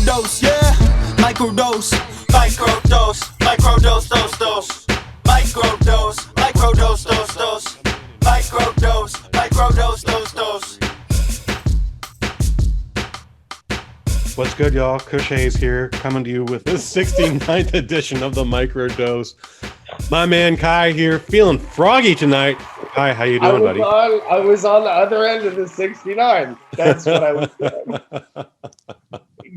Microdose, yeah. Microdose, microdose, microdose, dose. Microdose, microdose, dose. Microdose, microdose, dose. What's good, y'all? Kush here, coming to you with the 69th edition of the Microdose. My man Kai here, feeling froggy tonight. Kai, how you doing, buddy? I was on the other end of the 69. That's what I was doing.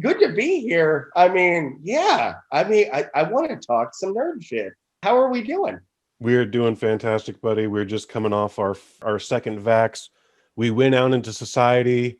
Good to be here. I want to talk some nerd shit. How are we doing? We're doing fantastic, buddy. We're just coming off our second vax. We went out into society.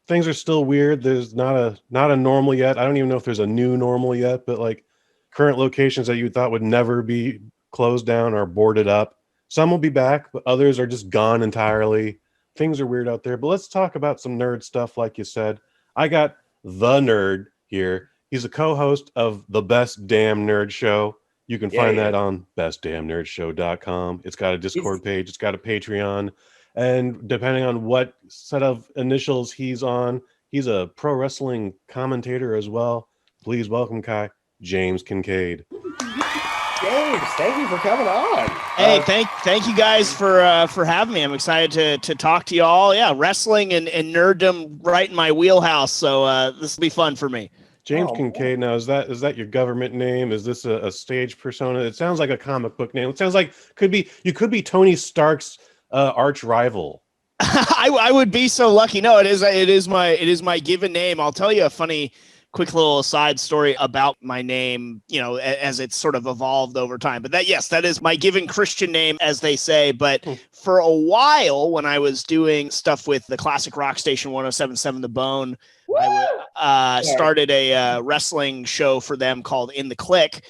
Things are still weird. There's not a normal yet. I don't even know if there's a new normal yet, but like current locations that you thought would never be closed down are boarded up. Some will be back, but others are just gone entirely. Things are weird out there. But let's talk about some nerd stuff, like you said. I got the nerd here. He's a co-host of the Best Damn Nerd Show. You can find that on bestdamnnerdshow.com. It's got a Discord page. It's got a Patreon. And depending on what set of initials he's on, he's a pro wrestling commentator as well. Please welcome, Kai, James Kincaid. James, thank you for coming on. Hey, thank you guys for having me. I'm excited to talk to y'all. Yeah, wrestling and nerddom right in my wheelhouse. So this will be fun for me. James Kincaid. Now, is that your government name? Is this a stage persona? It sounds like a comic book name. It sounds like you could be Tony Stark's arch rival. I would be so lucky. No, it is my given name. I'll tell you a funny quick little aside story about my name, as it's sort of evolved over time. But that is my given Christian name, as they say. But for a while, when I was doing stuff with the classic rock station 107.7 The Bone, I started a wrestling show for them called In the Click.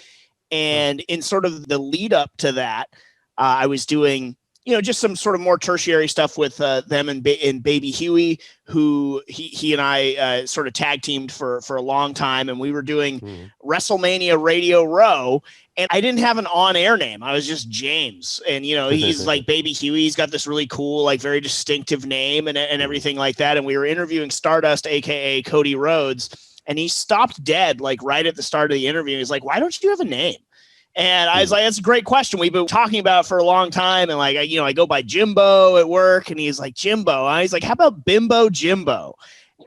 And in sort of the lead up to that, I was doing just some sort of more tertiary stuff with them and Baby Huey, who he and I sort of tag teamed for a long time. And we were doing WrestleMania Radio Row. And I didn't have an on-air name. I was just James. And, he's like Baby Huey. He's got this really cool, like very distinctive name and everything like that. And we were interviewing Stardust, a.k.a. Cody Rhodes. And he stopped dead, like right at the start of the interview. He's like, why don't you have a name? And I was like, that's a great question. We've been talking about it for a long time. And like, I go by Jimbo at work, and he's like, Jimbo. And he's like, how about Bimbo Jimbo?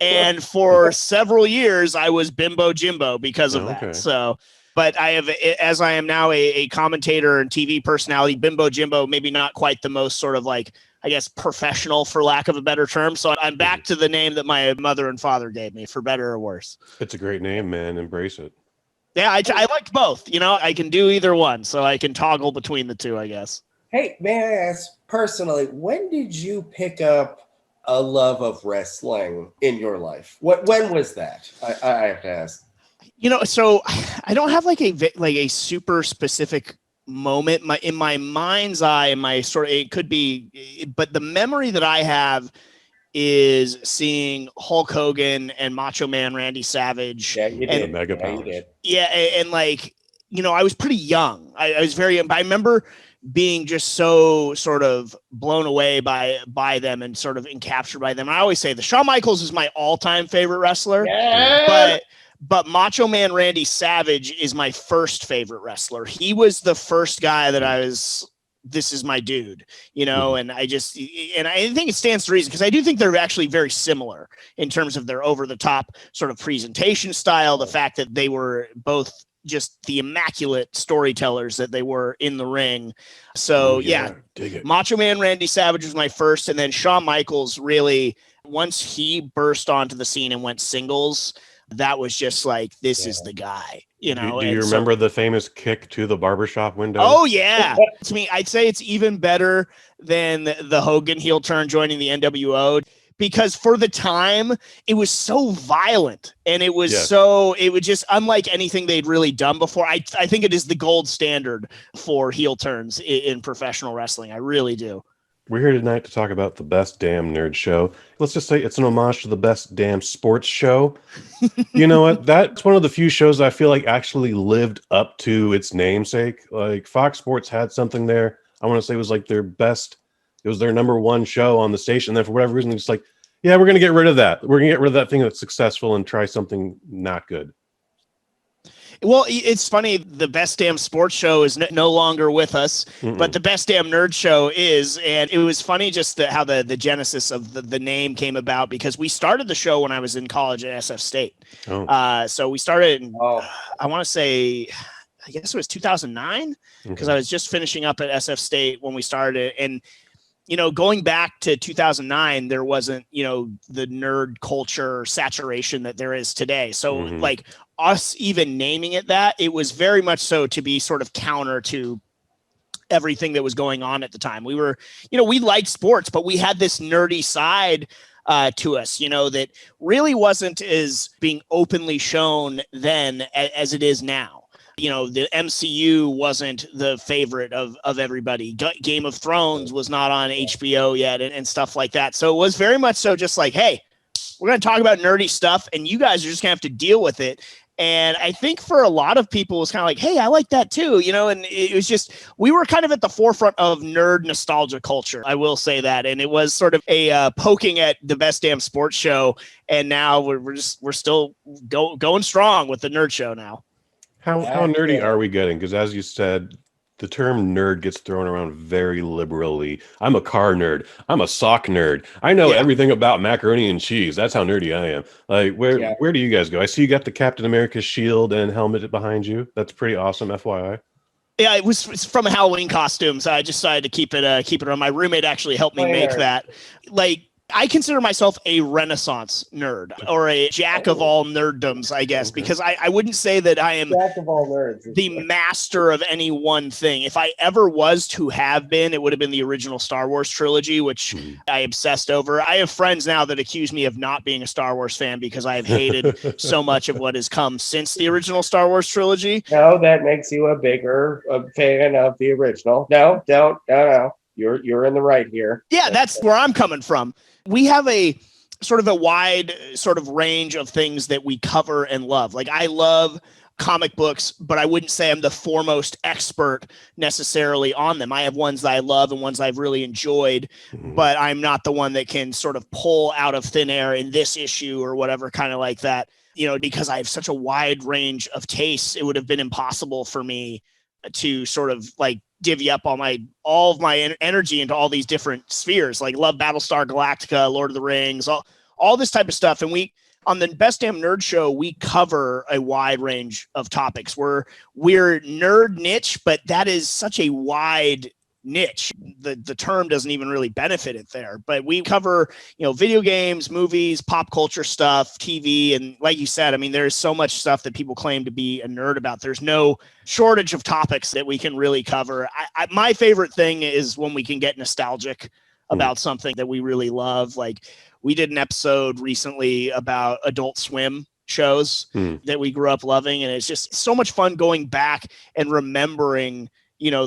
And for several years, I was Bimbo Jimbo because of that. So, but I have, as I am now a commentator and TV personality, Bimbo Jimbo, maybe not quite the most sort of like, I guess, professional, for lack of a better term. So I'm back to the name that my mother and father gave me, for better or worse. It's a great name, man. Embrace it. Yeah, I liked both. I can do either one, so I can toggle between the two, I guess. Hey, may I ask personally, when did you pick up a love of wrestling in your life? When was that? I have to ask. So I don't have like a super specific moment. In my mind's eye, it could be, but the memory that I have is seeing Hulk Hogan and Macho Man Randy Savage. Yeah, you did. Mega powers. Yeah, and like, I was pretty young. I was very young, but I remember being just so sort of blown away by them and sort of encaptured by them. I always say the Shawn Michaels is my all-time favorite wrestler, but Macho Man Randy Savage is my first favorite wrestler. He was the first guy that this is my dude, and I think it stands to reason, because I do think they're actually very similar in terms of their over the top sort of presentation style. The fact that they were both just the immaculate storytellers that they were in the ring. So Macho Man Randy Savage was my first. And then Shawn Michaels, really, once he burst onto the scene and went singles, that was just like, this is the guy, Do you remember the famous kick to the barbershop window? Oh, yeah. To me, I'd say it's even better than the Hogan heel turn joining the NWO, because for the time, it was so violent, and it was just unlike anything they'd really done before. I think it is the gold standard for heel turns in professional wrestling. I really do. We're here tonight to talk about the Best Damn Nerd Show. Let's just say it's an homage to the Best Damn Sports Show. You know what? That's one of the few shows I feel like actually lived up to its namesake. Like Fox Sports had something there. I want to say it was like their best. It was their number one show on the station. And then for whatever reason, it's like, yeah, we're going to get rid of that. We're going to get rid of that thing that's successful and try something not good. Well, it's funny. The Best Damn Sports Show is no longer with us, but the Best Damn Nerd Show is. And it was funny just how the genesis of the name came about, because we started the show when I was in college at SF State. So we started in, I want to say, I guess it was 2009, because I was just finishing up at SF State when we started. And going back to 2009, there wasn't, the nerd culture saturation that there is today. So like us even naming it that, it was very much so to be sort of counter to everything that was going on at the time. We were, we liked sports, but we had this nerdy side to us, that really wasn't as being openly shown then as it is now. The MCU wasn't the favorite of everybody. Game of Thrones was not on HBO yet and stuff like that. So it was very much so just like, hey, we're going to talk about nerdy stuff and you guys are just going to have to deal with it. And I think for a lot of people, it was kind of like, hey, I like that too, and it was just, we were kind of at the forefront of nerd nostalgia culture. I will say that. And it was sort of a poking at the Best Damn Sports Show. And now we're still going strong with the Nerd Show now. How nerdy are we getting? Because as you said, the term nerd gets thrown around very liberally. I'm a car nerd. I'm a sock nerd. I know everything about macaroni and cheese. That's how nerdy I am. Like, where do you guys go? I see you got the Captain America shield and helmet behind you. That's pretty awesome, FYI. Yeah, it's from a Halloween costume, so I just decided to keep it on. My roommate actually helped me make that. Like, I consider myself a Renaissance nerd, or a jack of all nerddoms, I guess, because I wouldn't say that I am jack of all nerds, the master of any one thing. If I ever was to have been, it would have been the original Star Wars trilogy, which I obsessed over. I have friends now that accuse me of not being a Star Wars fan because I have hated so much of what has come since the original Star Wars trilogy. No, that makes you a bigger fan of the original. No. You're in the right here. Yeah, that's where I'm coming from. We have a sort of a wide sort of range of things that we cover and love. Like, I love comic books, but I wouldn't say I'm the foremost expert necessarily on them. I have ones that I love and ones I've really enjoyed, but I'm not the one that can sort of pull out of thin air in this issue or whatever, kind of like that. Because I have such a wide range of tastes, it would have been impossible for me to sort of like divvy up all of my energy into all these different spheres. Like, love Battlestar Galactica, Lord of the Rings, all this type of stuff. And we, on the Best Damn Nerd Show, we cover a wide range of topics. We're nerd niche, but that is such a wide niche. The term doesn't even really benefit it there, but we cover, video games, movies, pop culture stuff, TV. And like you said, I mean, there's so much stuff that people claim to be a nerd about. There's no shortage of topics that we can really cover. My favorite thing is when we can get nostalgic about something that we really love. Like, we did an episode recently about Adult Swim shows that we grew up loving. And it's just so much fun going back and remembering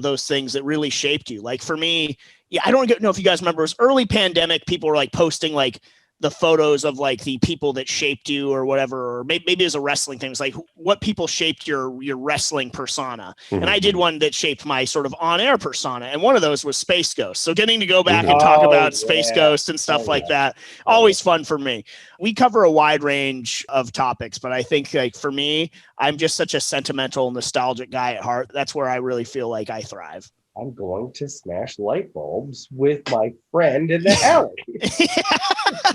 those things that really shaped you. Like, for me, I don't know if you guys remember, it was early pandemic. People were like posting like the photos of like the people that shaped you or whatever, or maybe it was a wrestling thing. It was like, what people shaped your wrestling persona. And I did one that shaped my sort of on-air persona. And one of those was Space Ghost. So getting to go back and talk about Space Ghost and stuff like that, always fun for me. We cover a wide range of topics, but I think, like, for me, I'm just such a sentimental, nostalgic guy at heart. That's where I really feel like I thrive. I'm going to smash light bulbs with my friend in the alley.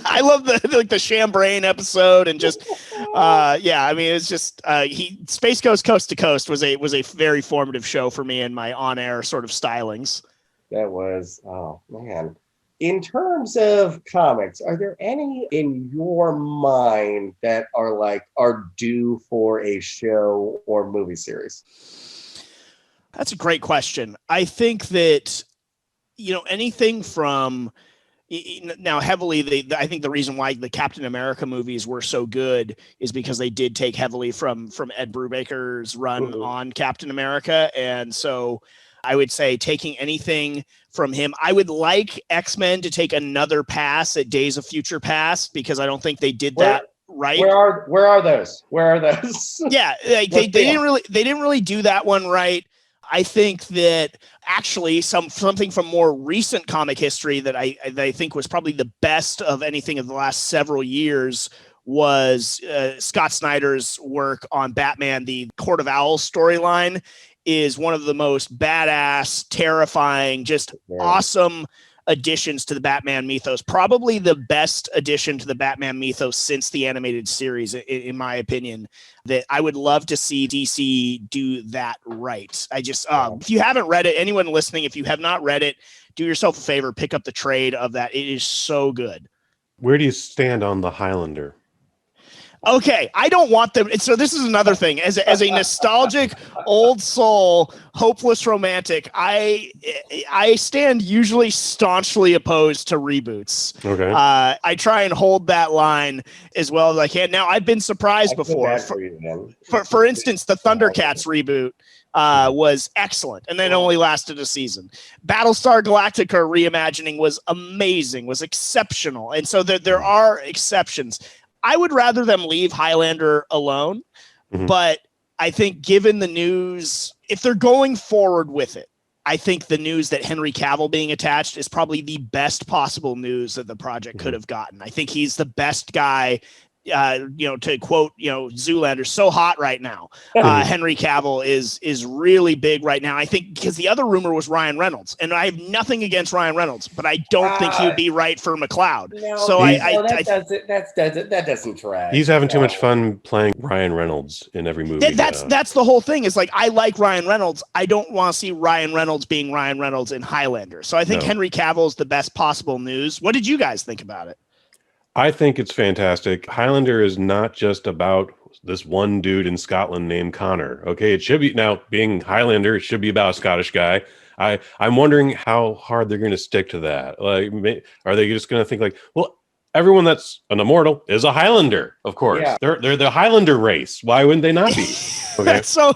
I love the Chambrain episode, and just I mean, it's just Space Ghost Coast to Coast was a very formative show for me in my on-air sort of stylings. That was, oh man. In terms of comics, are there any in your mind that are due for a show or movie series? That's a great question. I think that, anything from now heavily, I think the reason why the Captain America movies were so good is because they did take heavily from Ed Brubaker's run on Captain America. And so I would say taking anything from him, I would like X-Men to take another pass at Days of Future Past, because I don't think they did that right. Where are those? Yeah, they didn't really do that one right. I think that actually something from more recent comic history that I think was probably the best of anything of the last several years was Scott Snyder's work on Batman. The Court of Owls storyline is one of the most badass, terrifying, just awesome additions to the Batman mythos. Probably the best addition to the Batman mythos since the animated series, in my opinion, that I would love to see DC do that right. I just, if you haven't read it, anyone listening, if you have not read it, do yourself a favor, pick up the trade of that. It is so good. Where do you stand on the Highlander? Okay, I don't want them. So this is another thing. As a nostalgic, old soul, hopeless romantic, I stand usually staunchly opposed to reboots. Okay. I try and hold that line as well as I can. Now, I've been surprised before. For instance, the Thundercats reboot was excellent, and then only lasted a season. Battlestar Galactica reimagining was amazing, was exceptional, and so there are exceptions. I would rather them leave Highlander alone, but I think given the news, if they're going forward with it, I think the news that Henry Cavill being attached is probably the best possible news that the project could have gotten. I think he's the best guy. To quote, Zoolander, so hot right now. Henry Cavill is really big right now. I think because the other rumor was Ryan Reynolds, and I have nothing against Ryan Reynolds, but I don't think he would be right for McLeod. That doesn't track. He's having too much fun playing Ryan Reynolds in every movie. That's the whole thing. Is like, I like Ryan Reynolds. I don't want to see Ryan Reynolds being Ryan Reynolds in Highlander. So I think Henry Cavill is the best possible news. What did you guys think about it? I think it's fantastic. Highlander is not just about this one dude in Scotland named Connor. Okay, it should be, now being Highlander, it should be about a Scottish guy. I'm wondering how hard they're going to stick to that. Like, are they just going to think like, well, everyone that's an immortal is a Highlander, of course. Yeah. They're the Highlander race. Why wouldn't they not be? Okay. It's so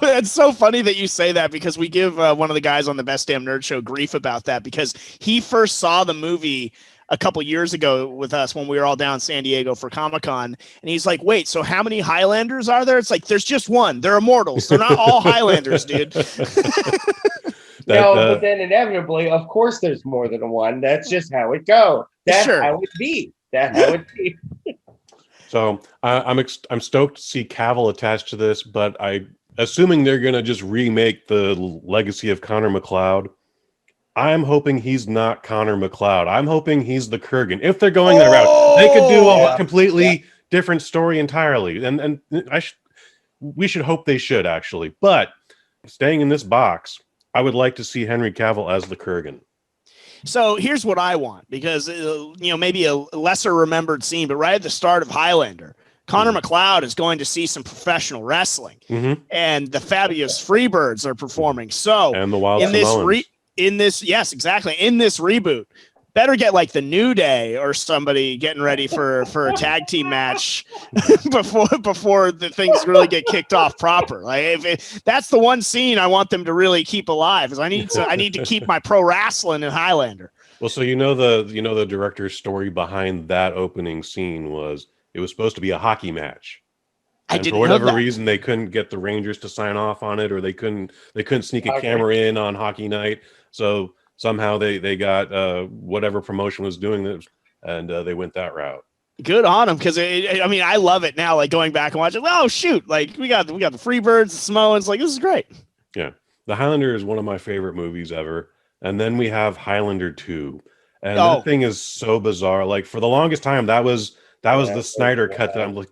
funny that you say that, because we give one of the guys on the Best Damn Nerd Show grief about that, because he first saw the movie a couple years ago with us when we were all down in San Diego for Comic-Con. And he's like, wait, so how many Highlanders are there? It's like, there's just one. They're immortals. They're not all Highlanders, dude. But then inevitably, of course, there's more than one. That's just how it goes. That's how it be. That's how it be. So I'm stoked to see Cavill attached to this, but assuming they're going to just remake the legacy of Connor McLeod, I'm hoping he's not Connor McLeod. I'm hoping he's the Kurgan. If they're going that route, they could do a completely different story entirely. And we should hope they should, actually. But staying in this box, I would like to see Henry Cavill as the Kurgan. So here's what I want, because, maybe a lesser remembered scene, but right at the start of Highlander, Connor McLeod is going to see some professional wrestling, and the Fabulous Freebirds are performing. So and the Wild Samoans. In this reboot, better get like the New Day or somebody getting ready for a tag team match before the things really get kicked off proper. Like, that's the one scene I want them to really keep alive, is I need to keep my pro wrestling in Highlander. Well, so the director's story behind that opening scene was it was supposed to be a hockey match. And for whatever reason, they couldn't get the Rangers to sign off on it, or they couldn't sneak a camera in on hockey night. So somehow they got whatever promotion was doing this, and they went that route. Good on them, because I love it now. Like, going back and watching, oh shoot, like we got the Freebirds, the Samoans. Like, this is great. Yeah, the Highlander is one of my favorite movies ever, and then we have Highlander 2, and that thing is so bizarre. Like, for the longest time, that was the Snyder cut that I'm like,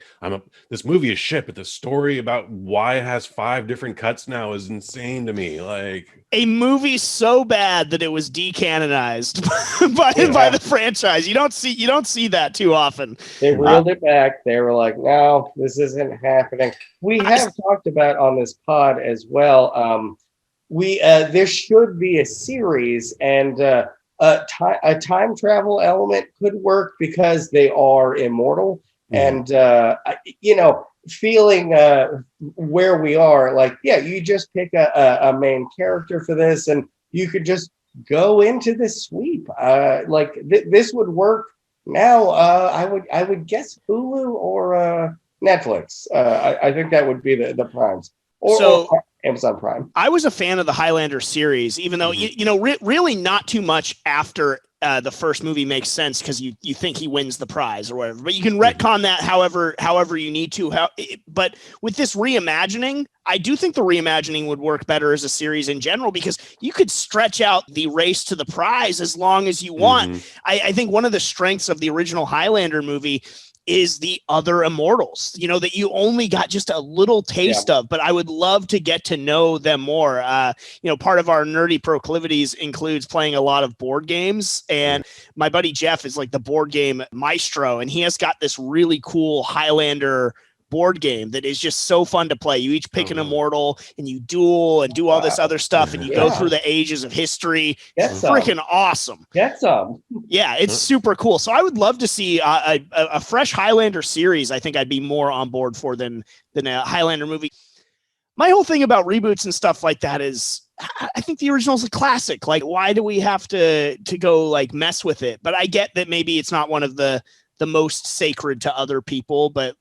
this movie is shit, but the story about why it has 5 different cuts now is insane to me. Like, a movie so bad that it was decanonized by the franchise. You don't see that too often. They reeled it back. They were like, no, this isn't happening. We have talked about on this pod as well. There should be a series, and a time travel element could work because they are immortal, and feeling where we are, like, you just pick a main character for this, and you could just go into this sweep. This would work now. I would guess Hulu or Netflix. I think that would be the primes. Amazon Prime. I was a fan of the Highlander series, even though, really not too much after the first movie makes sense because you think he wins the prize or whatever. But you can retcon that however you need to. But with this reimagining, I do think the reimagining would work better as a series in general because you could stretch out the race to the prize as long as you want. I think one of the strengths of the original Highlander movie is the other immortals, that you only got just a little taste of, but I would love to get to know them more. Part of our nerdy proclivities includes playing a lot of board games, and my buddy Jeff is like the board game maestro, and he has got this really cool Highlander board game that is just so fun to play. You each pick an immortal and you duel and do all this other stuff, and you go through the ages of history. It's freaking awesome. Get some. Yeah, it's super cool. So I would love to see a fresh Highlander series. I think I'd be more on board for than a Highlander movie. My whole thing about reboots and stuff like that is I think the original is a classic. Like, why do we have to go like mess with it? But I get that maybe it's not one of the most sacred to other people, but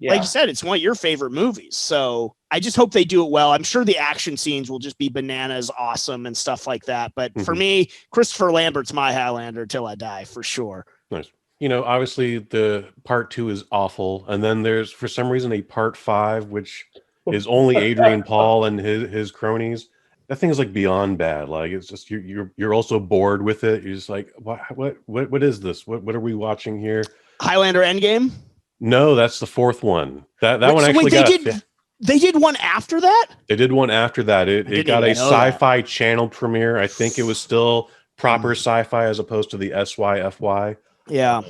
like you said, it's one of your favorite movies. So I just hope they do it well. I'm sure the action scenes will just be bananas awesome and stuff like that. But for me, Christopher Lambert's my Highlander till I die, for sure. Nice. Obviously the part 2 is awful. And then there's, for some reason, a part 5, which is only Adrian Paul and his cronies. That thing is like beyond bad. Like, it's just, you're also bored with it. You're just like, what is this? What are we watching here? Highlander Endgame? No, that's the 4th one. That one actually they did one after that? They did one after that. It got a Sci-Fi Channel premiere. I think it was still proper sci-fi as opposed to the SYFY. Yeah.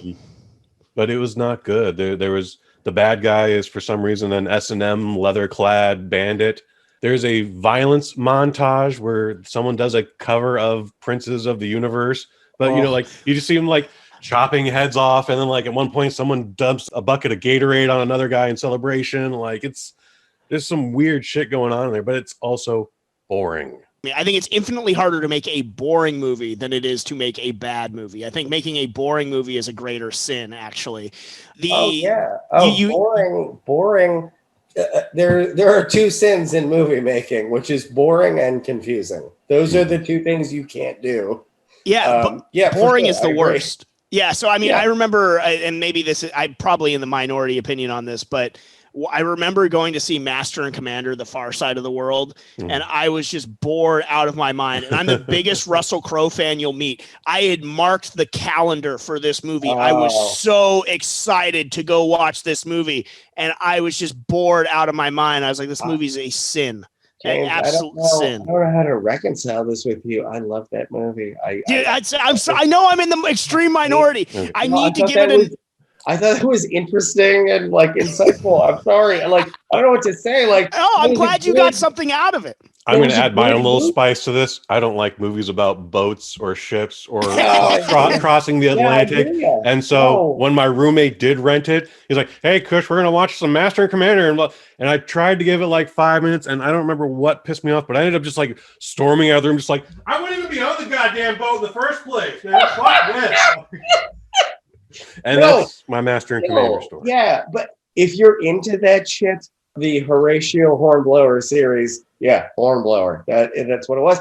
But it was not good. There was the bad guy is for some reason an S&M leather-clad bandit. There's a violence montage where someone does a cover of Princes of the Universe. But you just see him like chopping heads off, and then like at one point someone dumps a bucket of Gatorade on another guy in celebration. Like, there's some weird shit going on in there, but it's also boring. I think it's infinitely harder to make a boring movie than it is to make a bad movie. I think making a boring movie is a greater sin, actually. Boring. There are 2 sins in movie making, which is boring and confusing. Those are the 2 things you can't do. Boring is the worst. Yeah, so I mean, I remember, and maybe I'm probably in the minority opinion on this, but I remember going to see Master and Commander: The Far Side of the World, and I was just bored out of my mind. And I'm the biggest Russell Crowe fan you'll meet. I had marked the calendar for this movie. I was so excited to go watch this movie, and I was just bored out of my mind. I was like, this movie's a sin. James, Absolute sin. I don't know how to reconcile this with you. I love that movie. I know I'm in the extreme minority. I need to give it I thought it was interesting and like insightful. I'm sorry. Like, I don't know what to say. Like, I'm glad you got something out of it. I'm going to add my own little spice to this. I don't like movies about boats or ships or crossing the Atlantic. And so when my roommate did rent it, he's like, "Hey, Kush, we're going to watch some Master and Commander." And I tried to give it like 5 minutes, and I don't remember what pissed me off, but I ended up just like storming out of the room, just like, I wouldn't even be on the goddamn boat in the first place. Man, fuck this. And that's my Master and Commander story. Yeah, but if you're into that shit, the Horatio Hornblower series, Hornblower. That's what it was.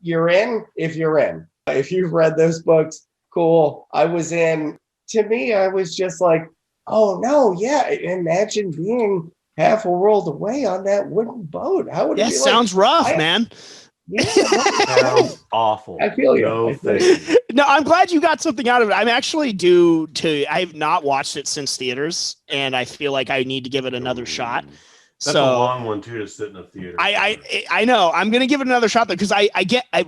You're in if you're in. If you've read those books, cool. I was in. To me, I was just like, oh no, imagine being half a world away on that wooden boat. How would it be? Sounds rough, man. Yeah, sounds awful. I feel you. No, I'm glad you got something out of it. I'm actually I have not watched it since theaters, and I feel like I need to give it another shot. That's a long one too to sit in a theater. I know. I'm gonna give it another shot though, because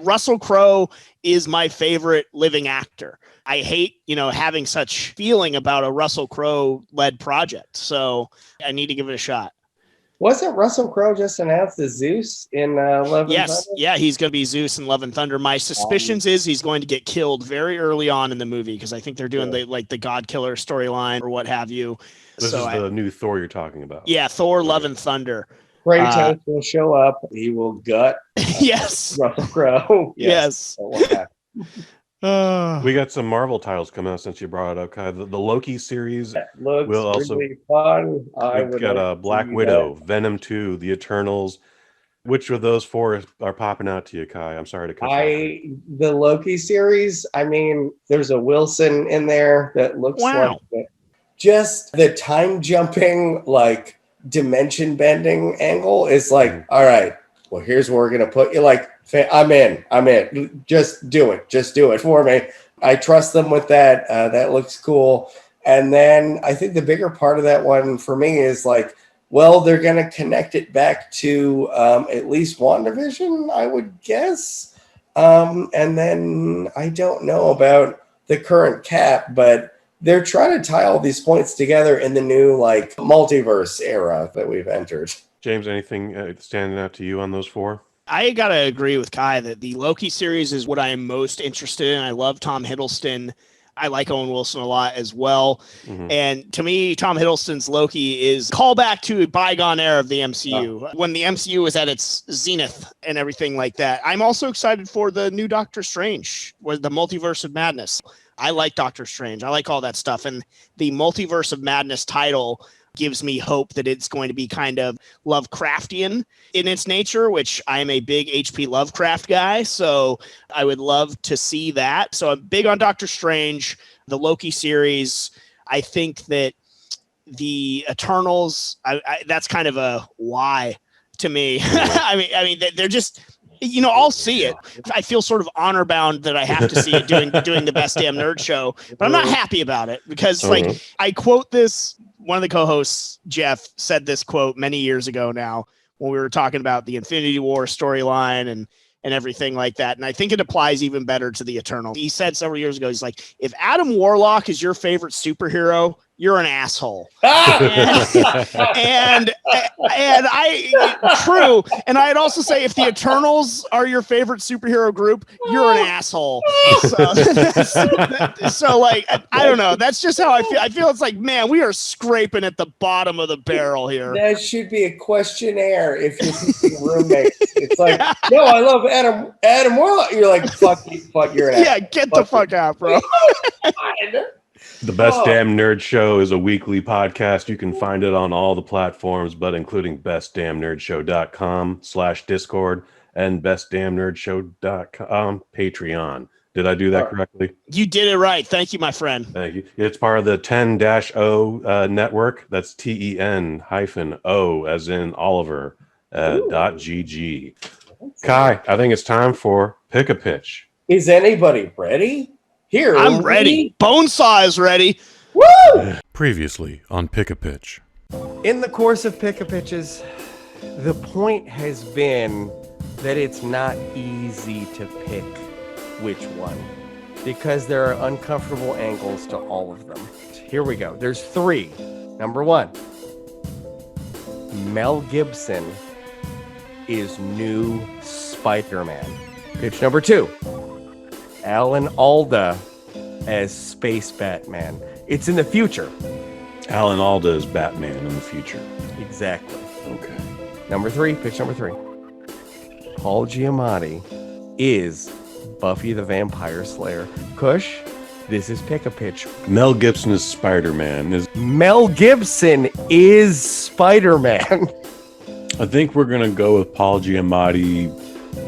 Russell Crowe is my favorite living actor. I hate having such feeling about a Russell Crowe led project, so I need to give it a shot. Wasn't Russell Crowe just announced as Zeus in Love and Thunder? Yeah, he's going to be Zeus in Love and Thunder. My suspicions is he's going to get killed very early on in the movie because I think they're doing the God Killer storyline or what have you. This is the new Thor you're talking about. Yeah, Thor, Love and Thunder. Kratos will show up. He will gut. Yes. Russell Crowe. Yes. We got some Marvel titles coming out since you brought it up, Kai. The Loki series looks really fun. We've got Black Widow, Venom 2, The Eternals, Which of those four are popping out to you, Kai? I'm sorry to cut you off. The Loki series, I mean, there's a Wilson in there that looks like just the time jumping, like dimension bending angle is like, all right, well, here's where we're going to put you. Like, I'm in. Just do it for me. I trust them with that. That looks cool. And then I think the bigger part of that one for me is like, well, they're going to connect it back to at least WandaVision, I would guess. And then I don't know about the current Cap, but they're trying to tie all these points together in the new like multiverse era that we've entered. James, anything standing out to you on those four? I got to agree with Kai that the Loki series is what I am most interested in. I love Tom Hiddleston. I like Owen Wilson a lot as well. Mm-hmm. And to me, Tom Hiddleston's Loki is callback to a bygone era of the MCU, when the MCU was at its zenith and everything like that. I'm also excited for the new Doctor Strange, with the Multiverse of Madness. I like Doctor Strange. I like all that stuff. And the Multiverse of Madness title gives me hope that it's going to be kind of Lovecraftian in its nature, which I am a big H.P. Lovecraft guy. So I would love to see that. So I'm big on Doctor Strange, the Loki series. I think that the Eternals, that's kind of a why to me. I mean, they're just, you know, I'll see it. I feel sort of honor bound that I have to see it doing the Best Damn Nerd Show, but I'm not happy about it because like I quote this. One of the co-hosts, Jeff, said this quote many years ago now when we were talking about the Infinity War storyline and everything like that. And I think it applies even better to the Eternals. He said several years ago, he's like, if Adam Warlock is your favorite superhero, you're an asshole. and true. And I'd also say if the Eternals are your favorite superhero group, you're an asshole. So like, I don't know. That's just how I feel. I feel it's like, man, we are scraping at the bottom of the barrel here. That should be a questionnaire if you're picking roommates. It's like, no, I love Adam Warlock. You're like, fuck, you're an asshole. Yeah, get the fuck out, bro. The Best Damn Nerd Show is a weekly podcast. You can find it on all the platforms, but including bestdamnnerdshow.com/Discord and bestdamnnerdshow.com Patreon. Did I do that correctly? You did it right. Thank you, my friend. Thank you. It's part of the 10-O network. That's TEN-O as in Oliver .GG. Kai, I think it's time for Pick a Pitch. Is anybody ready? Here, I'm ready. Bonesaw is ready. Woo! Previously on Pick a Pitch. In the course of Pick a Pitches, the point has been that it's not easy to pick which one because there are uncomfortable angles to all of them. Here we go. There's three. Number one, Mel Gibson is new Spider-Man. Pitch number two, Alan Alda as Space Batman. It's in the future. Alan Alda is Batman in the future. Exactly. Okay. Number three, pitch number three. Paul Giamatti is Buffy the Vampire Slayer. Kush, this is Pick a Pitch. Mel Gibson is Spider-Man. Mel Gibson is Spider-Man. I think we're going to go with Paul Giamatti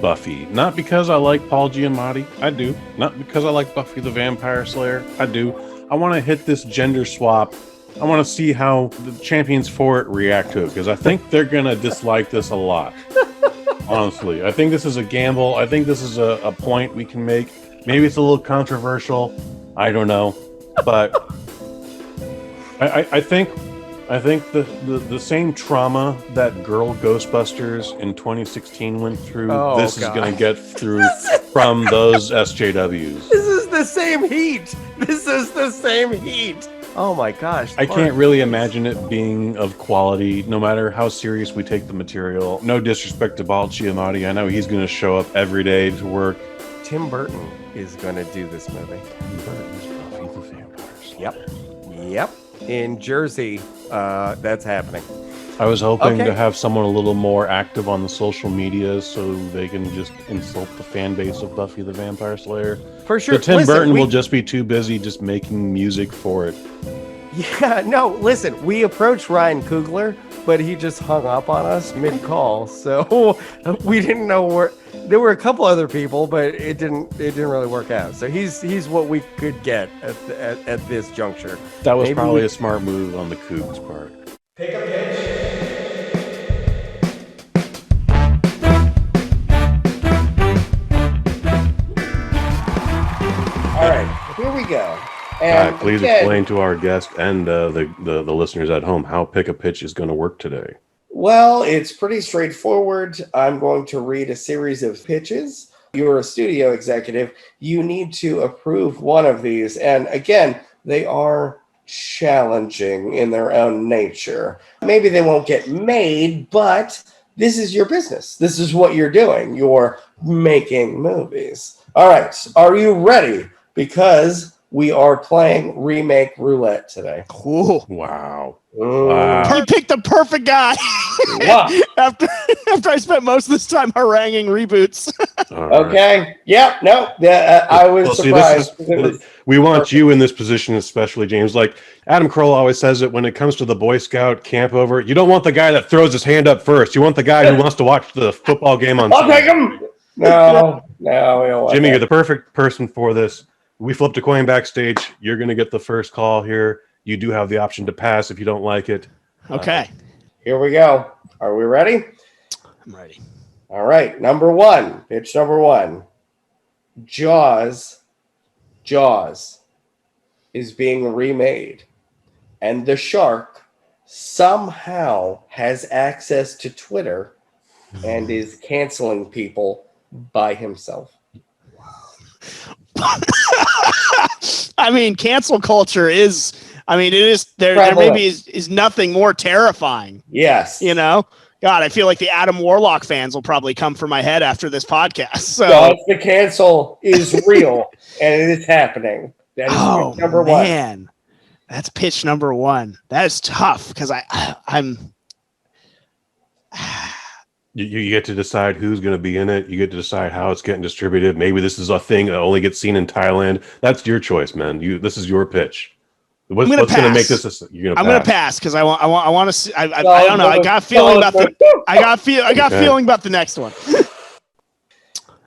Buffy. Not because I like Paul Giamatti. I do. Not because I like Buffy the Vampire Slayer. I do. I want to hit this gender swap. I want to see how the champions for it react to it because I think they're going to dislike this a lot. Honestly, I think this is a gamble. I think this is a point we can make. Maybe it's a little controversial. I don't know. But I think the same trauma that Girl Ghostbusters in 2016 went through, is going to get through from those SJWs. This is the same heat. Oh my gosh. I can't really imagine it being of quality, no matter how serious we take the material. No disrespect to Paul Giamatti. I know he's going to show up every day to work. Tim Burton is going to do this movie. Tim Burton's Buffy the Vampire Slayer. Yep. In Jersey, that's happening. I was hoping to have someone a little more active on the social media so they can just insult the fan base of Buffy the Vampire Slayer. For sure. But Tim Burton will just be too busy just making music for it. Yeah, no, listen, we approached Ryan Coogler but he just hung up on us mid-call. So we didn't know where. There were a couple other people, but it didn't really work out. So he's what we could get at this juncture. That was Maybe probably a smart move on the Cougs' part. Pick a pitch. All right, here we go. And please again, explain to our guest and the listeners at home how Pick a Pitch is going to work today. well, it's pretty straightforward. I'm going to read a series of pitches. You're a studio executive. You need to approve one of these. And again, they are challenging in their own nature. Maybe they won't get made, but this is your business. This is what you're doing. You're making movies. All right. Are you ready? Because we are playing Remake Roulette today. Cool. Wow. Wow. You picked the perfect guy. Wow. after I spent most of this time haranguing reboots. All right. Okay. Yep. No. I was surprised. We want you in this position, especially James. Like Adam Carolla always says it when it comes to the Boy Scout camp over. You don't want the guy that throws his hand up first. You want the guy who wants to watch the football game on. I'll take him. No. We don't want Jimmy, that. you're the perfect person for this. We flipped a coin backstage. You're going to get the first call here. You do have the option to pass if you don't like it. Okay. Here we go. Are we ready? I'm ready. All right. Number one. Pitch number one. Jaws is being remade, and the shark somehow has access to Twitter and is canceling people by himself. I mean, cancel culture is. I mean, it is. There maybe is nothing more terrifying. Yes. You know. God, I feel like the Adam Warlock fans will probably come for my head after this podcast. So, the cancel is real, and it is happening. That is pitch number one. Man, that's pitch number one. That is tough because I'm. You get to decide who's going to be in it. You get to decide how it's getting distributed. Maybe this is a thing that only gets seen in Thailand. That's your choice, man. This is your pitch. What's going to make this? You're I'm going to pass because I want to see. I don't know. I got a feeling about the. I got feeling about the next one.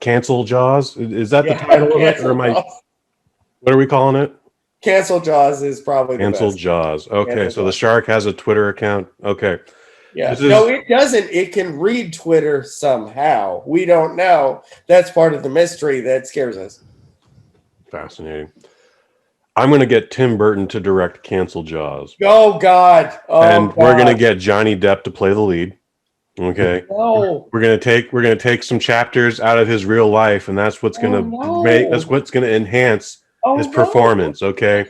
Cancel Jaws. Is that the title of it, or am I? What are we calling it? Cancel Jaws is probably Cancel the best. Jaws. Okay, Cancel so Jaws. The shark has a Twitter account. Okay. Yeah. No, it doesn't. It can read Twitter somehow. We don't know. That's part of the mystery that scares us. Fascinating. I'm going to get Tim Burton to direct Cancel Jaws. Oh, God. We're going to get Johnny Depp to play the lead. Okay. No. We're going to take some chapters out of his real life, and that's what's going to enhance his performance. Okay.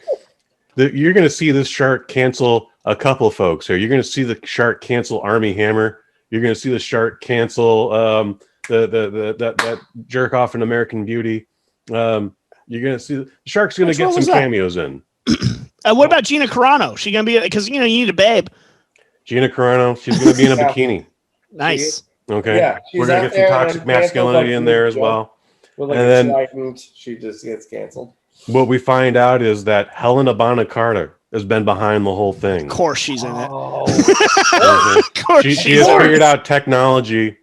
You're going to see this shark cancel a couple of folks here. You're going to see the shark cancel Army Hammer. You're going to see the shark cancel that jerk off in American Beauty. You're going to see the shark's going to get some cameos in. What about Gina Carano? She going to be because you need a babe. Gina Carano, she's going to be in a bikini. Nice. Okay. Yeah, we're going to get some toxic masculinity in there as well. And then she just gets canceled. What we find out is that Helena Bonham Carter has been behind the whole thing. Of course she's in it. Of course she has figured out technology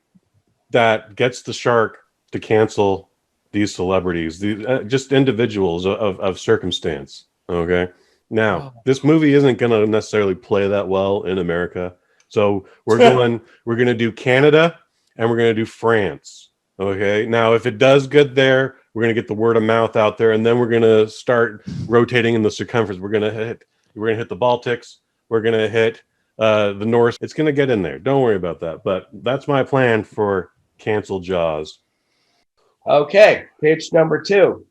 that gets the shark to cancel these celebrities, just individuals of circumstance. Okay. Now, this movie isn't going to necessarily play that well in America. So we're going to do Canada and we're going to do France. Okay. Now, if it does good there, we're going to get the word of mouth out there, and then we're going to start rotating in the circumference. We're going to hit the Baltics. We're going to hit the North. It's going to get in there. Don't worry about that. But that's my plan for Cancel Jaws. Okay, pitch number two.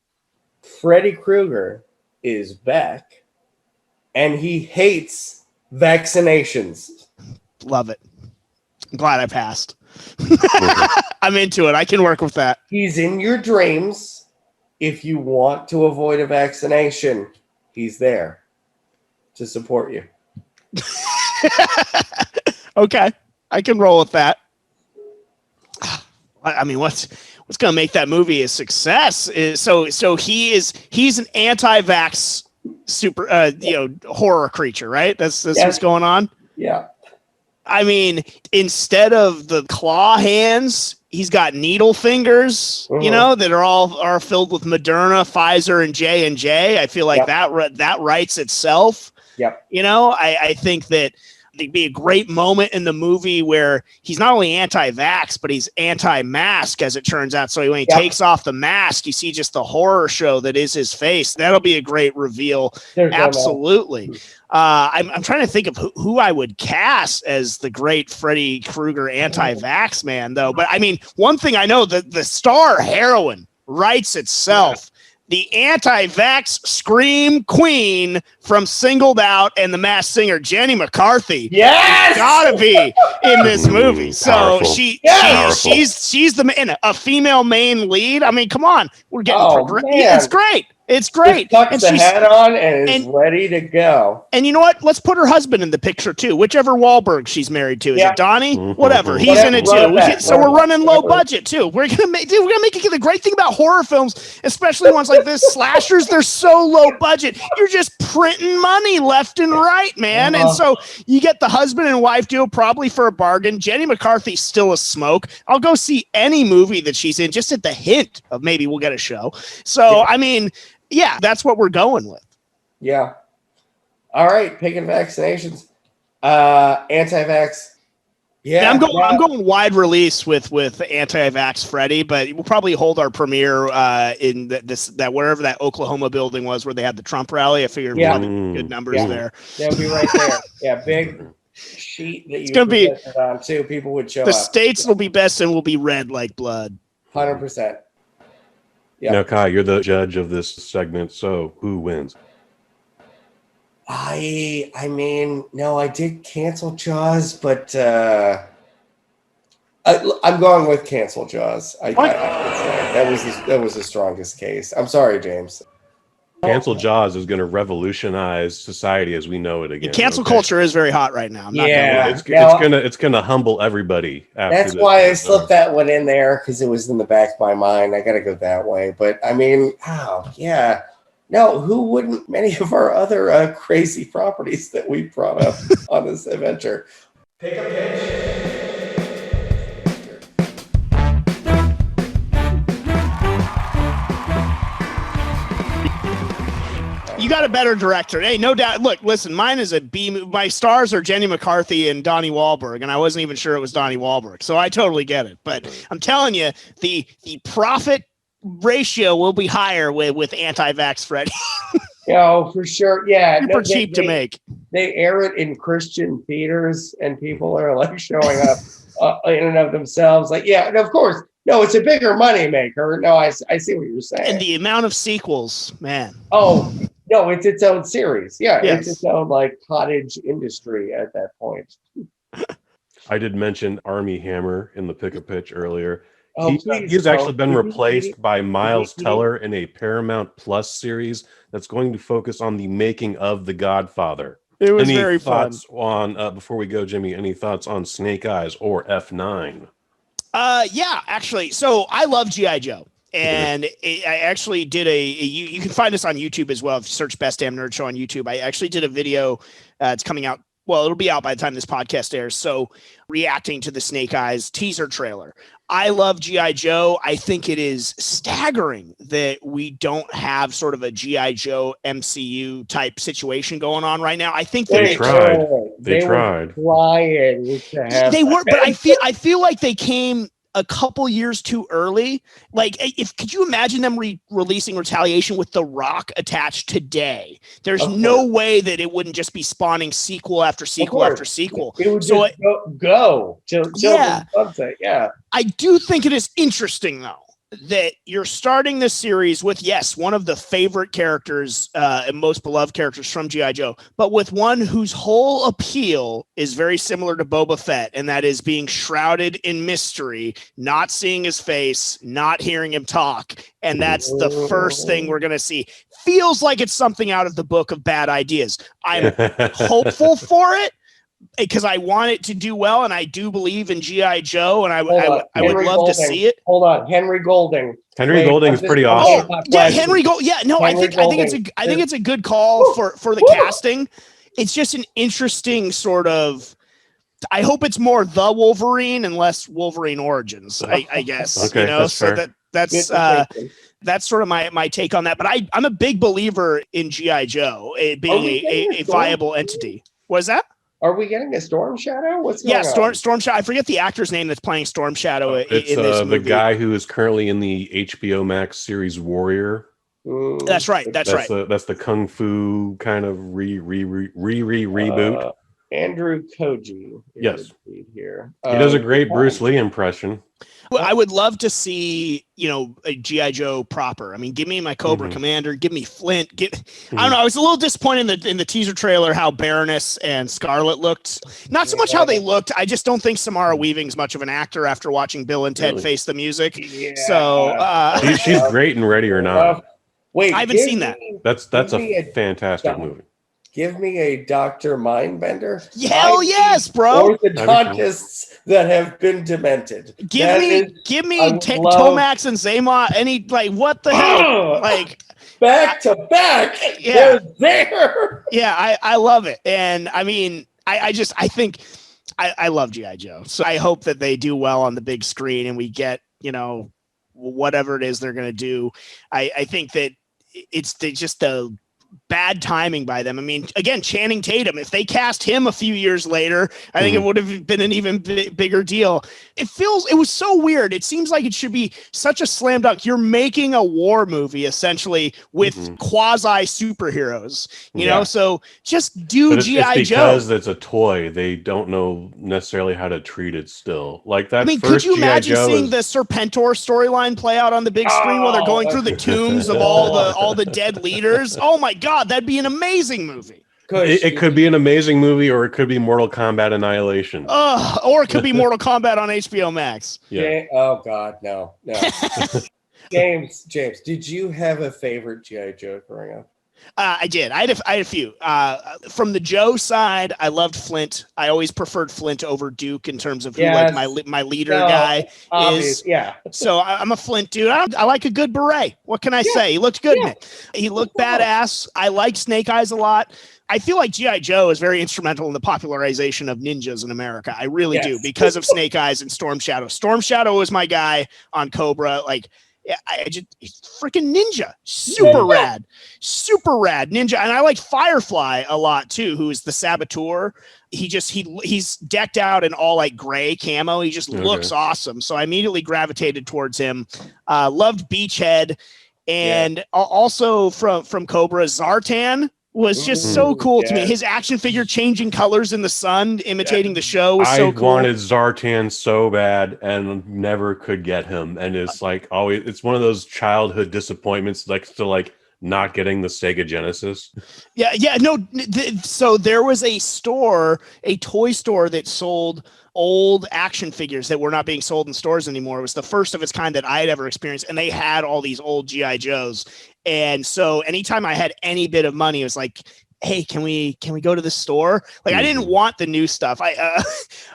Freddy Krueger is back, and he hates vaccinations. Love it. I'm glad I passed. I'm into it. I can work with that. He's in your dreams. If you want to avoid a vaccination, he's there to support you. Okay, I can roll with that. I mean, what's going to make that movie a success is so he's an anti-vax super horror creature, right? That's what's going on. Yeah. I mean, instead of the claw hands, he's got needle fingers, you know, that are filled with Moderna, Pfizer, and J&J. I feel like that writes itself. Yep. You know, I think that there'd be a great moment in the movie where he's not only anti-vax, but he's anti-mask, as it turns out. So when he takes off the mask, you see just the horror show that is his face. That'll be a great reveal. Absolutely. I'm trying to think of who I would cast as the great Freddy Krueger anti-vax man, though. But I mean, one thing I know, that the star heroine writes itself. The anti-vax scream queen from Singled Out and The Masked Singer, Jenny McCarthy. Yes, gotta be in this movie. So Powerful. she's a female main lead. I mean, come on, we're getting it's great. It's great. Just tucks the hat on and is ready to go. And you know what? Let's put her husband in the picture too. Whichever Wahlberg she's married to. Is it Donnie? Whatever. He's in it too. So we're running low budget too. We're gonna make it. The great thing about horror films, especially ones like this, slashers, they're so low budget. You're just printing money left and right, man. And so you get the husband and wife deal probably for a bargain. Jenny McCarthy's still a smoke. I'll go see any movie that she's in just at the hint of maybe we'll get a show. So I mean, yeah, that's what we're going with. Yeah. All right, picking vaccinations. Anti-vax. Yeah, I'm going wide release with AntiVex Freddy, but we'll probably hold our premiere in that wherever that Oklahoma building was where they had the Trump rally. I figured we'll have good numbers there. They'll be right there. Yeah, big sheet that it's gonna be on too. People would show the up. states will be best and will be red like blood. 100%. Yeah. Now, Kai, you're the judge of this segment, so who wins? I mean, no, I did cancel Jaws, but I'm going with cancel Jaws. That was the strongest case. I'm sorry, James. Cancel Jaws is going to revolutionize society as we know it again. Cancel culture is very hot right now. It's gonna humble everybody. That's why I slipped that one in there, because it was in the back of my mind. I got to go that way. But I mean, no, who wouldn't? Many of our other crazy properties that we brought up on this adventure. Pick a pitch. You got a better director. Hey, no doubt. Look, listen, mine is a B. My stars are Jenny McCarthy and Donnie Wahlberg, and I wasn't even sure it was Donnie Wahlberg. So I totally get it. But I'm telling you, the profit ratio will be higher with AntiVex Freddy. For sure. Yeah. Super cheap to make. They air it in Christian theaters, and people are like showing up in and of themselves. Like, yeah, and of course. No, it's a bigger money maker. No, I see what you're saying. And the amount of sequels, man. Oh, no, it's its own series. Yeah, yes. It's its own like cottage industry at that point. I did mention Army Hammer in the pick a pitch earlier. Oh, he's actually been replaced by Miles Teller in a Paramount Plus series that's going to focus on the making of The Godfather. It was very fun. Before we go, Jimmy, any thoughts on Snake Eyes or F9? Yeah, actually. So I love G.I. Joe. And I actually did you can find this on YouTube as well. If you search Best Damn Nerd Show on YouTube, I actually did a video. It's coming out. Well, it'll be out by the time this podcast airs. So reacting to the Snake Eyes teaser trailer. I love G.I. Joe. I think it is staggering that we don't have sort of a G.I. Joe MCU type situation going on right now. I think they tried. They tried. They were, but I feel like they came a couple years too early. Like, could you imagine them releasing Retaliation with The Rock attached today? There's no way that it wouldn't just be spawning sequel after sequel after sequel. It would just go. Yeah. I do think it is interesting, though, that you're starting this series with, yes, one of the favorite characters and most beloved characters from G.I. Joe, but with one whose whole appeal is very similar to Boba Fett, and that is being shrouded in mystery, not seeing his face, not hearing him talk. And that's the first thing we're going to see. Feels like it's something out of the book of Bad Ideas. I'm hopeful for it, because I want it to do well, and I do believe in G.I. Joe, and I would love to see it. Hold on, Henry Golding. Henry Golding is pretty awesome. Oh, yeah, Henry Golding. Yeah, no, I think it's a good call for the casting. It's just an interesting sort of I hope it's more the Wolverine and less Wolverine Origins. I guess. Okay, that's so fair. that's sort of my take on that. But I'm a big believer in GI Joe being a viable entity. What is that? Are we getting a Storm Shadow? What's going on? Storm Shadow. I forget the actor's name that's playing Storm Shadow It's in this movie. the guy who is currently in the HBO Max series Warrior. That's right. That's right. That's the kung fu kind of reboot. Andrew Koji. Yes. Here. He does a great Bruce Lee impression. Well, I would love to see, a G.I. Joe proper. I mean, give me my Cobra Commander, give me Flint. I don't know. I was a little disappointed in the teaser trailer how Baroness and Scarlet looked. Not so much how they looked. I just don't think Samara Weaving's much of an actor after watching Bill and Ted Face the Music. Yeah. So she's great in Ready or Not. Wait, I haven't seen that. That's a fantastic movie. Give me a Dr. Mindbender. Hell yes, bro. Orthodontists that have been demented. Give me Tomax and Zaymot. What the hell? Back to back. Yeah. They're there. Yeah, I love it. And I mean, I think I love G.I. Joe. So I hope that they do well on the big screen and we get, whatever it is they're going to do. I think that it's just the bad timing by them. I mean, again, Channing Tatum, if they cast him a few years later, I think it would have been an even bigger deal. It was so weird. It seems like it should be such a slam dunk. You're making a war movie essentially with quasi superheroes, you know, so just do G.I. Joe. Because it's a toy, they don't know necessarily how to treat it still. Like that. I mean, could you imagine seeing the Serpentor storyline play out on the big screen while they're going through the tombs of all the dead leaders? Oh my God, that'd be an amazing movie. It could be an amazing movie, or it could be Mortal Kombat Annihilation. Or it could be Mortal Kombat on HBO Max. Yeah. Oh God, no. James, did you have a favorite G.I. Joe growing up? I did. I had a few. From the Joe side, I loved Flint. I always preferred Flint over Duke in terms of who my leader guy is. Yeah. So I'm a Flint dude. I like a good beret. What can I say? He looked good in it. He looked badass. I liked Snake Eyes a lot. I feel like G.I. Joe is very instrumental in the popularization of ninjas in America. I really do, because of Snake Eyes and Storm Shadow. Storm Shadow was my guy on Cobra. He's freaking ninja, super rad ninja. And I like Firefly a lot too, who is the saboteur. He's decked out in all gray camo. He just looks awesome. So I immediately gravitated towards him. Loved Beachhead, and also from Cobra, Zartan was just so cool to me. His action figure changing colors in the sun, imitating the show, was so cool. I wanted Zartan so bad and never could get him. And it's always, it's one of those childhood disappointments, to not getting the Sega Genesis. So there was a toy store that sold old action figures that were not being sold in stores anymore. It was the first of its kind that I had ever experienced, and they had all these old G.I. Joes. And so anytime I had any bit of money, it was like, hey, can we go to the store? I didn't want the new stuff.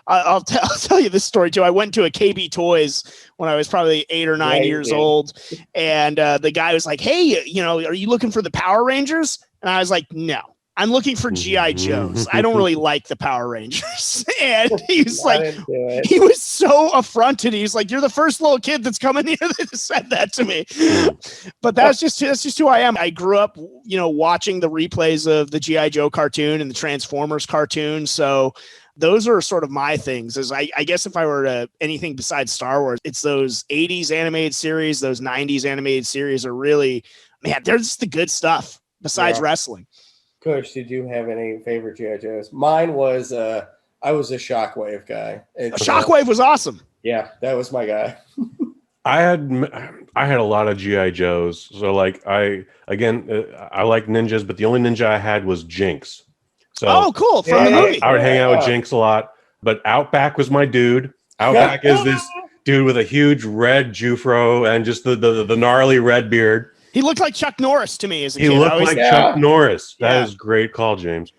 I'll tell you this story too. I went to a KB Toys when I was probably 8 or 9 years old, and the guy was like, hey, are you looking for the Power Rangers? And I was like, no. I'm looking for G.I. Joes. I don't really like the Power Rangers. And he was he was so affronted. He's like, you're the first little kid that's come in here that said that to me. But that's just who I am. I grew up, watching the replays of the G.I. Joe cartoon and the Transformers cartoon. So those are sort of my things. I guess if I were to anything besides Star Wars, it's those 80s animated series, those 90s animated series are really, man, they're just the good stuff besides wrestling. Kush, did you have any favorite G.I. Joes? Mine was, I was a Shockwave guy. Shockwave was awesome. Yeah, that was my guy. I had a lot of G.I. Joes. So I like ninjas, but the only ninja I had was Jinx. So cool. From the movie. I would hang out with Jinx a lot, but Outback was my dude. Outback is this dude with a huge red Jufro and just the gnarly red beard. He looked like Chuck Norris to me as a kid. He looked like Chuck Norris. That is great call, James.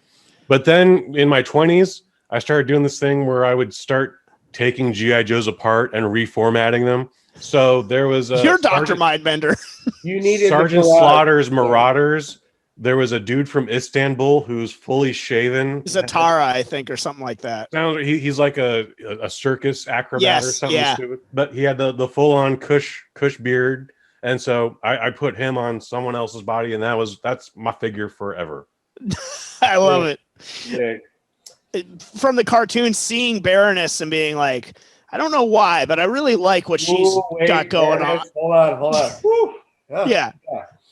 But then in my 20s, I started doing this thing where I would start taking G.I. Joes apart and reformatting them. So there was You're Dr. Mindbender. You needed Sergeant Slaughter's Marauders. There was a dude from Istanbul who's fully shaven. Zatara, I think, or something like that. He's like a circus acrobat or Yes, something yeah. stupid. But he had the full on Kush beard, and so I put him on someone else's body, and that's my figure forever. I love it. Yeah. From the cartoon, seeing Baroness and being like, I don't know why, but I really like what she's got going on. Hold on. Woo. Yeah.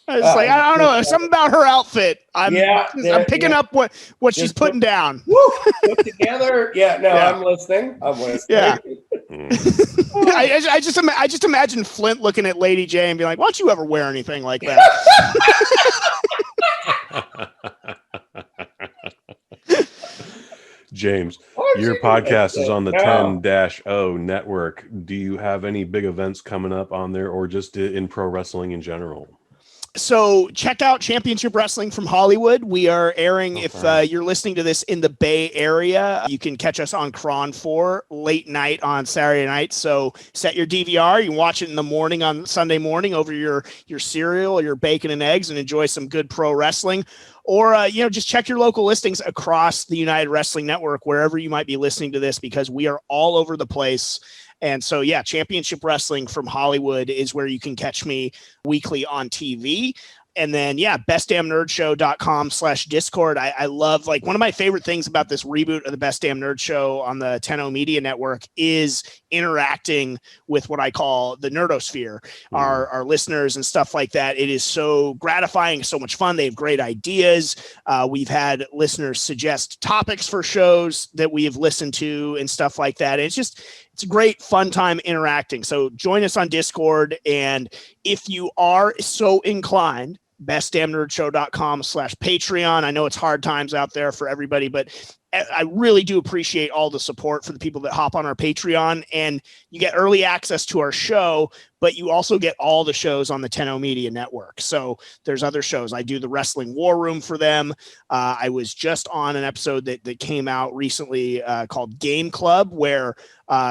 I was like, I don't know, something about her outfit. I'm picking up what she's putting down. Woo, put together. Yeah, no, yeah. I'm listening. Yeah. I just imagine Flint looking at Lady J and being like, why don't you ever wear anything like that? James, your podcast is on the 10-0 network. Do you have any big events coming up on there, or just in pro wrestling in general? So check out Championship Wrestling from Hollywood. We are airing, if you're listening to this in the Bay Area, you can catch us on Cron 4 late night on Saturday night. So set your DVR. You can watch it in the morning on Sunday morning over your cereal or your bacon and eggs and enjoy some good pro wrestling. Or, just check your local listings across the United Wrestling Network, wherever you might be listening to this, because we are all over the place. And so, yeah, Championship Wrestling from Hollywood is where you can catch me weekly on TV. And then, yeah, bestdamnnerdshow.com/Discord. I love, like, one of my favorite things about this reboot of the Best Damn Nerd Show on the 10-0 Media Network is interacting with what I call the nerdosphere, our listeners and stuff like that. It is so gratifying, so much fun. They have great ideas. We've had listeners suggest topics for shows that we have listened to and stuff like that. And it's a great fun time interacting. So join us on Discord. And if you are so inclined, bestdamnnerdshow.com/Patreon. I know it's hard times out there for everybody, but I really do appreciate all the support for the people that hop on our Patreon, and you get early access to our show, but you also get all the shows on the 10-0 Media Network. So there's other shows. I do the Wrestling War Room for them. I was just on an episode that came out recently called Game Club, where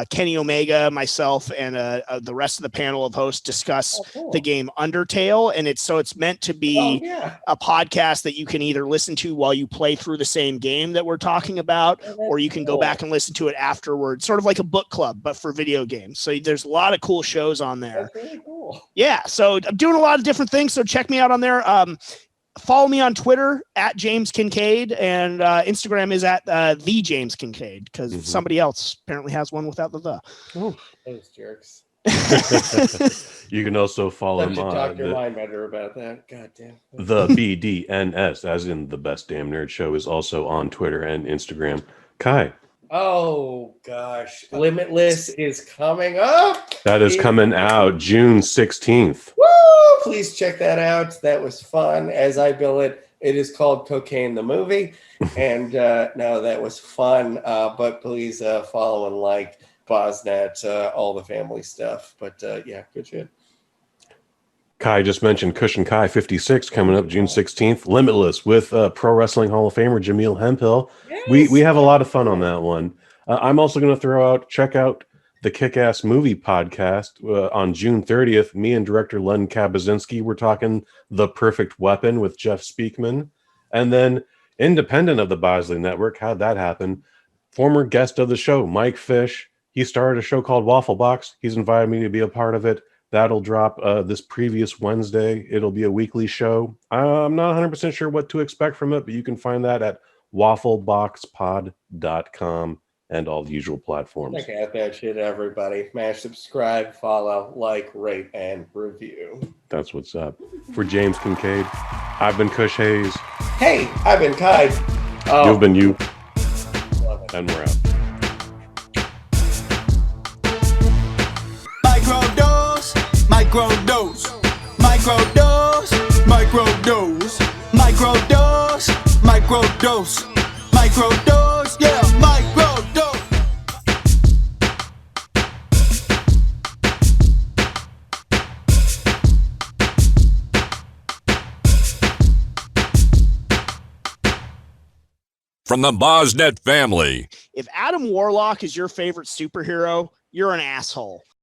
Kenny Omega, myself, and the rest of the panel of hosts discuss the game Undertale. And it's meant to be a podcast that you can either listen to while you play through the same game that we're talking about, or you can go back and listen to it afterwards, sort of like a book club, but for video games. So there's a lot of cool shows on there. That's really cool. Yeah. So I'm doing a lot of different things. So check me out on there. Follow me on Twitter at James Kincaid, and Instagram is at the James Kincaid, because somebody else apparently has one without the. Oh, those jerks. You can also follow him on talk your mind better about that. God damn. The BDNS, as in the Best Damn Nerd Show, is also on Twitter and Instagram. Kai. Oh gosh, Limitless is coming up. That is coming out June 16th. Woo! Please check that out. That was fun. As I bill it, it is called Cocaine the Movie. And no, that was fun. But please follow and like BosNet, all the family stuff. But yeah, good shit. Kai just mentioned Kush and Kai 56 coming up June 16th. Limitless with Pro Wrestling Hall of Famer Jaimel Hemphill. Yes. We have a lot of fun on that one. I'm also going to check out the Kick-Ass Movie podcast on June 30th. Me and director Len Kabazinski, we're talking The Perfect Weapon with Jeff Speakman. And then independent of the Bosley Network, how'd that happen? Former guest of the show, Mike Fish. He started a show called Waffle Box. He's invited me to be a part of it. That'll drop this previous Wednesday. It'll be a weekly show. I'm not 100% sure what to expect from it, but you can find that at waffleboxpod.com and all the usual platforms. Check out that shit, everybody. Smash subscribe, follow, like, rate, and review. That's what's up. For James Kincaid, I've been Kush Hayes. Hey, I've been Kai. You've been you. And we're out. Microdose, microdose, microdose, microdose, microdose, microdose, yeah, microdose. From the BosNet family. If Adam Warlock is your favorite superhero, you're an asshole.